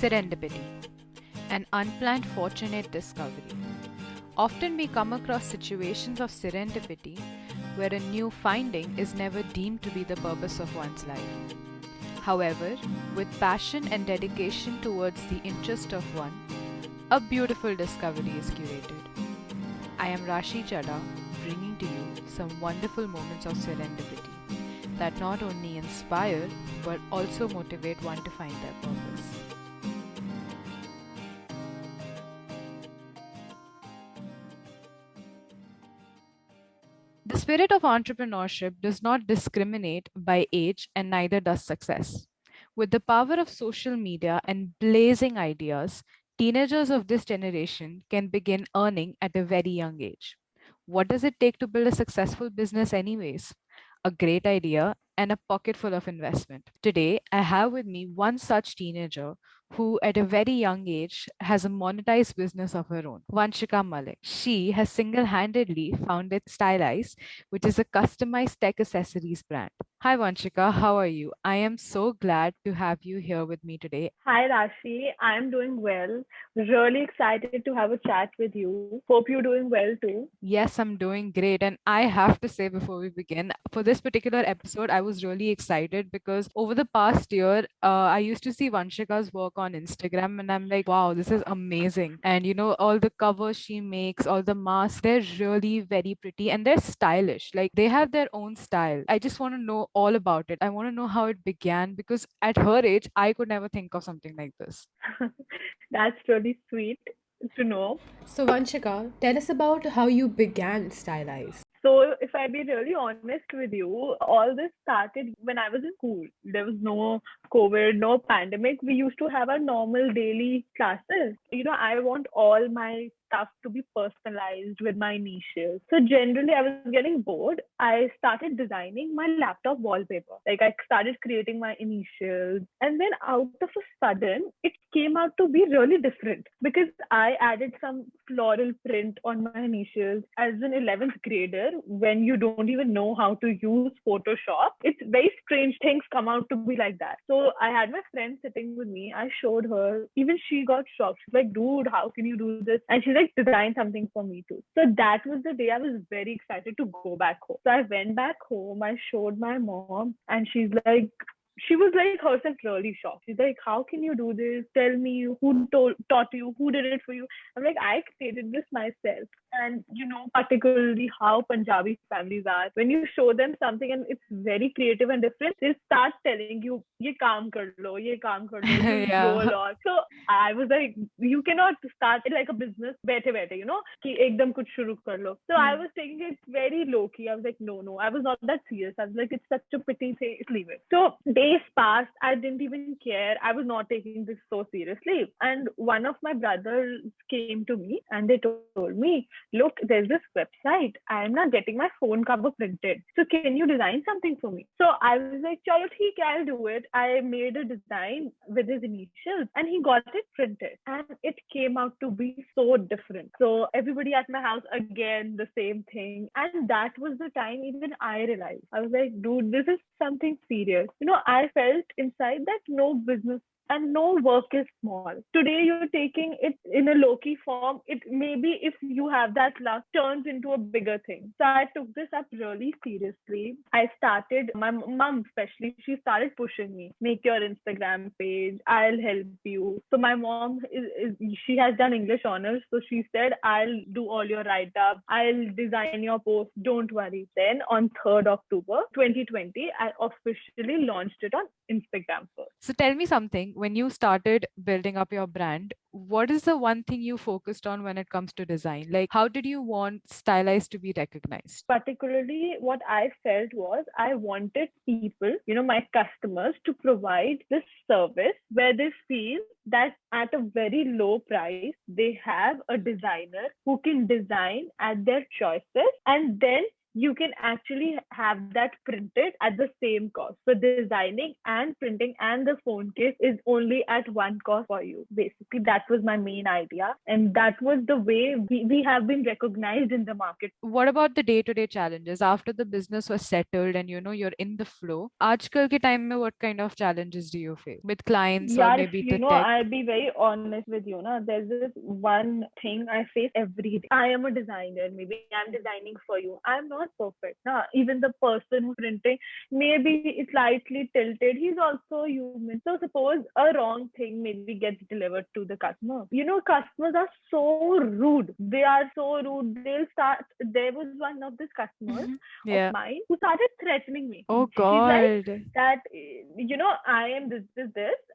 Serendipity, an unplanned fortunate discovery. Often we come across situations of serendipity where a new finding is never deemed to be the purpose of one's life. However, with passion and dedication towards the interest of one, a beautiful discovery is curated. I am Rashi Chada, bringing to you some wonderful moments of serendipity that not only inspire but also motivate one to find their purpose. The spirit of entrepreneurship does not discriminate by age and neither does success. With the power of social media and blazing ideas, teenagers of this generation can begin earning at a very young age. What does it take to build a successful business, anyways? A great idea and a pocket full of investment. Today, I have with me one such teenager who, at a very young age, has a monetized business of her own, Vanshika Malik. She has single handedly founded Stylize, which is a customized tech accessories brand. Hi, Vanshika, how are you? I am so glad to have you here with me today. Hi Rashi, I'm doing well. Really excited to have a chat with you. Hope you're doing well too. Yes, I'm doing great. And I have to say before we begin, for this particular episode, I was really excited because over the past year, I used to see Vanshika's work on Instagram and I'm like, wow, this is amazing. And all the covers she makes, all the masks, they're really very pretty and they're stylish. Like they have their own style. I just want to know all about it. I want to know how it began because at her age, I could never think of something like this. That's really sweet to know. So, Vanshika, tell us about how you began Stylize. So, if I be really honest with you, all this started when I was in school. There was no COVID, no pandemic. We used to have our normal daily classes. I want all my stuff to be personalized with my niches. So, generally, I was getting bored. I started designing my laptop wallpaper. Like, I started creating my initials. And then, out of a sudden, it came out to be really different because I added some floral print on my initials as an 11th grader when you don't even know how to use Photoshop. It's very strange things come out to be like that. So I had my friend sitting with me. I showed her. Even she got shocked. She's like, dude, how can you do this? And she's like, design something for me too. So that was the day I was very excited to go back home. So I went back home. I showed my mom and she was like herself really shocked. She's like, how can you do this? Tell me taught you, who did it for you? I'm like, I created this myself. And particularly how Punjabi families are. When you show them something and it's very creative and different, they start telling you, ye kaam kar lo, ye kaam kar lo, you grow a Yeah. lot. So I was like, you cannot start it like a business, bete, ki ekdam kuch shuru kar lo. So I was taking it very low key. I was like, no, I was not that serious. I was like, it's such a pity thing, leave it. So days passed. I didn't even care. I was not taking this so seriously. And one of my brothers came to me and they told me, look, there's this website. I am not getting my phone cover printed. So can you design something for me? So I was like, chalo, theek hai, I'll do it. I made a design with his initials and he got it printed. And it came out to be so different. So everybody at my house, again, the same thing. And that was the time even I realized. I was like, dude, this is something serious. I felt inside that no business and no work is small. Today you're taking it in a low-key form. It maybe if you have that luck turns into a bigger thing. So I took this up really seriously. I started, my mom especially, she started pushing me, make your Instagram page, I'll help you. So my mom she has done English honors. So she said, I'll do all your write-up, I'll design your post, don't worry. Then on 3rd October 2020, I officially launched it on Instagram first. So tell me something, when you started building up your brand, what is the one thing you focused on when it comes to design? Like, how did you want Stylized to be recognized? Particularly, what I felt was I wanted people, my customers, to provide this service where they feel that at a very low price, they have a designer who can design at their choices and then you can actually have that printed at the same cost. So designing and printing and the phone case is only at one cost for you. Basically, that was my main idea, and that was the way we have been recognized in the market. What about the day-to-day challenges after the business was settled and you're in the flow? आजकल के time में what kind of challenges do you face with clients or Yeah, maybe you the know, tech? I'll be very honest with you. Na, there's this one thing I face every day. I am a designer. Maybe I'm designing for you. I'm not perfect. Na. Even the person who's printing, maybe it's slightly tilted. He's also human. So suppose a wrong thing maybe gets delivered to the customer. You know, customers are so rude. They are so rude. They'll start. There was one of this customers of Yeah. mine who started threatening me. Oh She's like, God. that I am this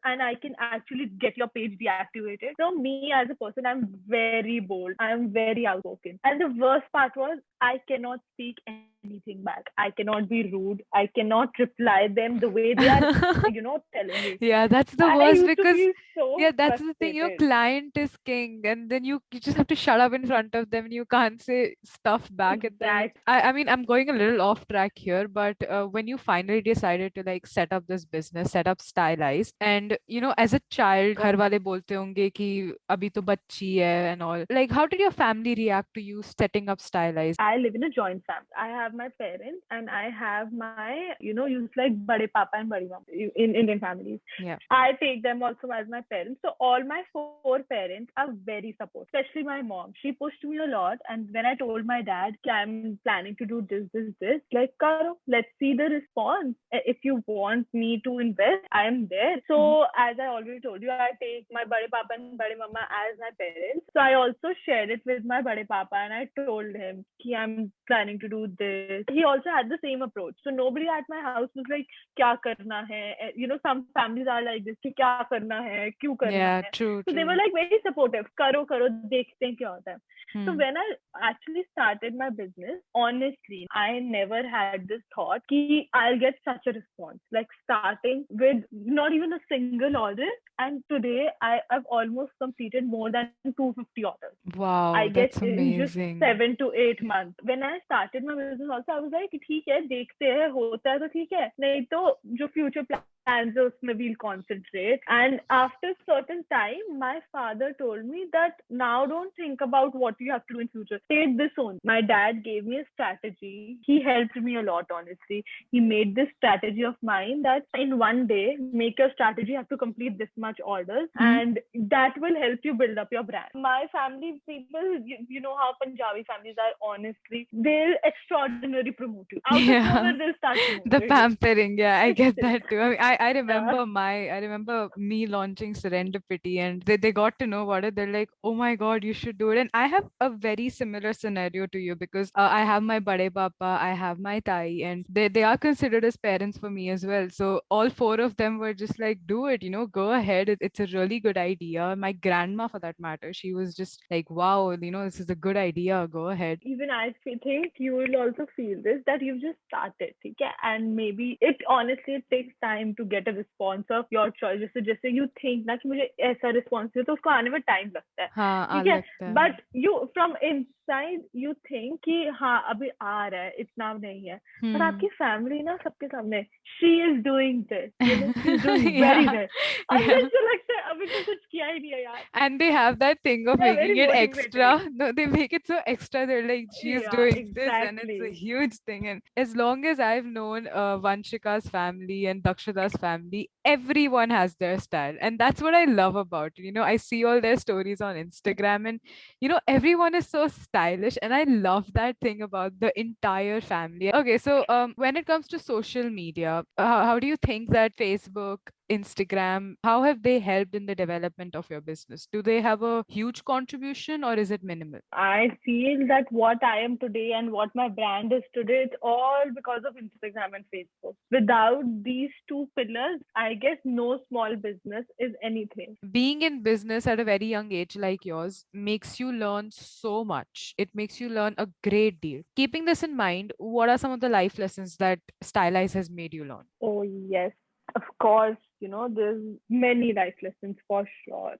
and I can actually get your page deactivated. So me as a person, I'm very bold, I'm very outspoken, and the worst part was I cannot speak anything back. I cannot be rude. I cannot reply them the way they are telling me. Yeah, that's the I worst used to because feel so yeah, that's the thing. Your frustrated. client is king, and then you just have to shut up in front of them and you can't say stuff back at them. Exactly. I mean, I'm going a little off track here, but when you finally decided to like set up this business, set up Stylize, and as a child, घर वाले बोलते होंगे कि अभी तो बच्ची है and all. Like, how did your family react to you setting up Stylize? I live in a joint family. I have my parents and I have my, use like Bade Papa and Badi Mama in Indian families. Yeah. I take them also as my parents. So all my four parents are very supportive, especially my mom. She pushed me a lot. And when I told my dad, I'm planning to do this, like, Karo, let's see the response. If you want me to invest, I am there. So as I already told you, I take my Bade Papa and Badi Mama as my parents. So I also shared it with my Bade Papa and I told him, I'm planning to do this. He also had the same approach. So nobody at my house was like, kya karna hai? Some families are like this, kya karna hai? Kyun karna Yeah, hai? true, So they true. were like very supportive. Karo, dekhte hain kya hota hai. So Hmm. when I actually started my business, honestly, I never had this thought that I'll get such a response. Like starting with not even a single order, and today I've almost completed more than 250 orders. Wow, I guess that's in just amazing. 7 to 8 months. When I started my business also, I was like, ठीक है, देखते हैं, होता है तो ठीक है, नहीं तो जो future plans है उसमें we'll concentrate. And after certain time, my father told me that now don't think about what you have to do in future. Take this on. My dad gave me a strategy. He helped me a lot, honestly. He made this strategy of mine that in one day, make your strategy, you have to complete this much orders, and that will help you build up your brand. My family people, you know how Punjabi families are, honestly, they'll extraordinarily promote you. Out of Yeah. nowhere, they'll start promoting The you. pampering, yeah, I get that too. I mean, I remember Yeah. I remember me launching Serendipity and they got to know about it. They're like, oh my God, you should do it. And I have a very similar scenario to you because I have my Bade Papa, I have my Tai, and they are considered as parents for me as well. So all four of them were just like, do it, go ahead. It's a really good idea. My grandma, for that matter, she was just like, wow, this is a good idea. Go ahead. Even I think you will also feel this, that you've just started, okay? And maybe it takes time to get a response of your choice. जैसे you think ना कि मुझे ऐसा response चाहिए, तो उसको आने में time लगता है, हाँ, ठीक है? लगता है. But you from inside you think कि हाँ अभी आ रहा है, इतना नहीं है. पर आपकी family ना सबके सामने, she is doing this, she's doing very well. अंदर से लगता है अभी तो कुछ किया ही नहीं है यार. And they have that thing of They're making very it motivating. extra. No, they make it so extra. They're like, she's Yeah, doing this, and it's a exactly. huge thing. And as long as I've known Vanshika's family and Dakshada's family, everyone has their style. And that's what I love about it. I see all their stories on Instagram, and everyone is so stylish. And I love that thing about the entire family. Okay, so when it comes to social media, how do you think that Facebook, Instagram, how have they helped in the development of your business? Do they have a huge contribution or is it minimal? I feel that what I am today and what my brand is today, it's all because of Instagram and Facebook. Without these two pillars, I guess no small business is anything. Being in business at a very young age like yours makes you learn so much. It makes you learn a great deal. Keeping this in mind, what are some of the life lessons that Stylize has made you learn? Oh, yes. Of course, there's many life lessons for sure.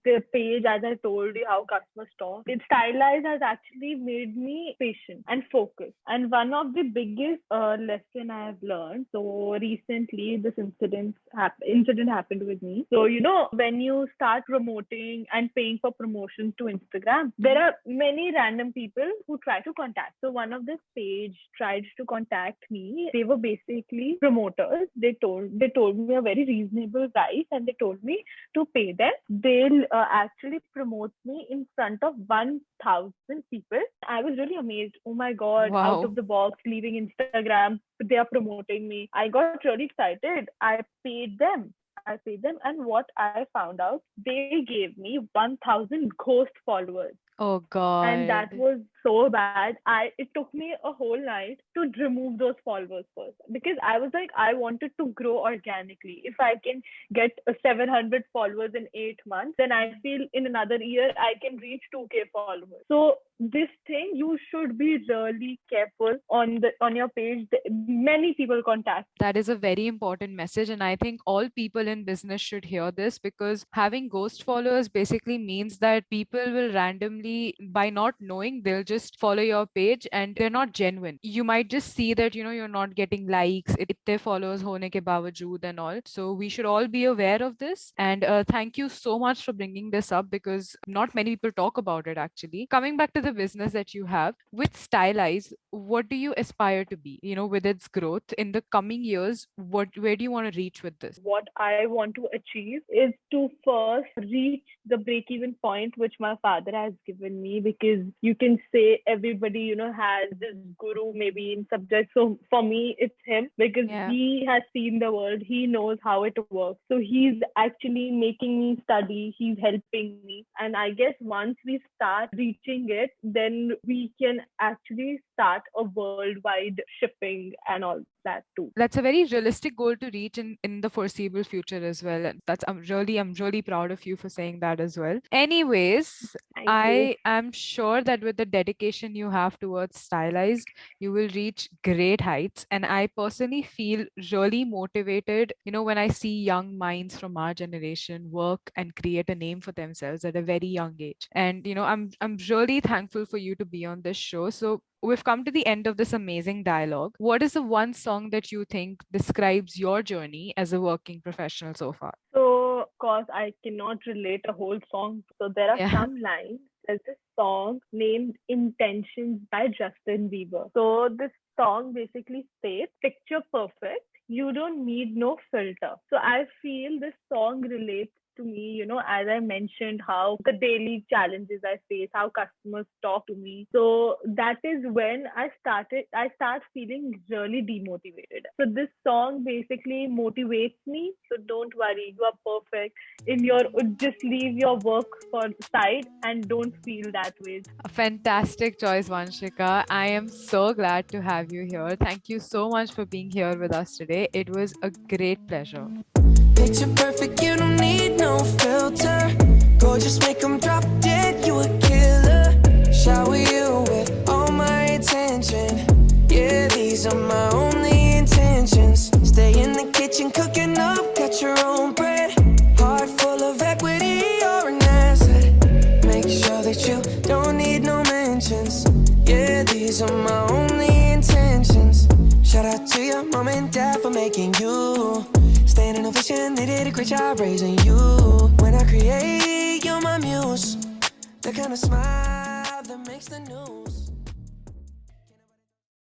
the page, as I told you, how customers talk. It stylized has actually made me patient and focused. And one of the biggest lesson I have learned. So recently, this incident happened with me. So when you start promoting and paying for promotions to Instagram, there are many random people who try to contact. So one of this page tried to contact me. They were basically promoters. They told me a very reasonable price, and they told me to pay them. They'll actually promote me in front of 1,000 people. I was really amazed. Oh my God, out Wow. of the box, leaving Instagram, they are promoting me. I got really excited. I paid them, and what I found out, they gave me 1,000 ghost followers. Oh And that God. was so bad. It took me a whole night to remove those followers first, because I was like, I wanted to grow organically. If I can get 700 followers in 8 months, then I feel in another year I can reach 2K followers. So this thing, you should be really careful on your page. Many people contact. That is a very important message, and I think all people in business should hear this, because having ghost followers basically means that people will randomly, by not knowing, they'll just follow your page and they're not genuine. You might just see that you're not getting likes, itne followers hone ke bawajood and all. So we should all be aware of this. And thank you so much for bringing this up, because not many people talk about it actually. Coming back to the business that you have with Stylize, what do you aspire to be? With its growth in the coming years, where do you want to reach with this? What I want to achieve is to first reach the break even point which my father has given me, because you can say everybody has this guru maybe in subject. So for me it's him, because Yeah. he has seen the world, he knows how it works. So he's actually making me study, he's helping me. And I guess once we start reaching it, then we can actually start a worldwide shipping and all that too. That's a very realistic goal to reach in the foreseeable future as well. And I'm really proud of you for saying that as well. Anyways, Thank you. I am sure that with the dedication you have towards Stylized, you will reach great heights. And I personally feel really motivated, when I see young minds from our generation work and create a name for themselves at a very young age. And I'm really thankful for you to be on this show. So we've come to the end of this amazing dialogue. What is the one song that you think describes your journey as a working professional so far? So, of course, I cannot relate a whole song. So, there are Yeah. some lines. There's this song named Intentions by Justin Bieber. So, this song basically states, picture perfect, you don't need no filter. So, I feel this song relates to me, as I mentioned, how the daily challenges I face, how customers talk to me. So that is when I start feeling really demotivated. So this song basically motivates me. So don't worry, you are perfect. Just leave your work for side and don't feel that way. A fantastic choice, Vanshika. I am so glad to have you here. Thank you so much for being here with us today. It was a great pleasure. Picture perfect, you don't need no filter. Gorgeous, make them drop dead, you a killer. Shower you with all my attention. Yeah, these are my only intentions. Stay in the kitchen, cooking up, got your own bread. Heart full of equity, you're an asset. Make sure that you don't need no mentions. Yeah, these are my only intentions. Shout out to your mom and dad for making you. Staying in a vision, they did a great job raising you. When I create, you're my muse. The kind of smile that makes the news.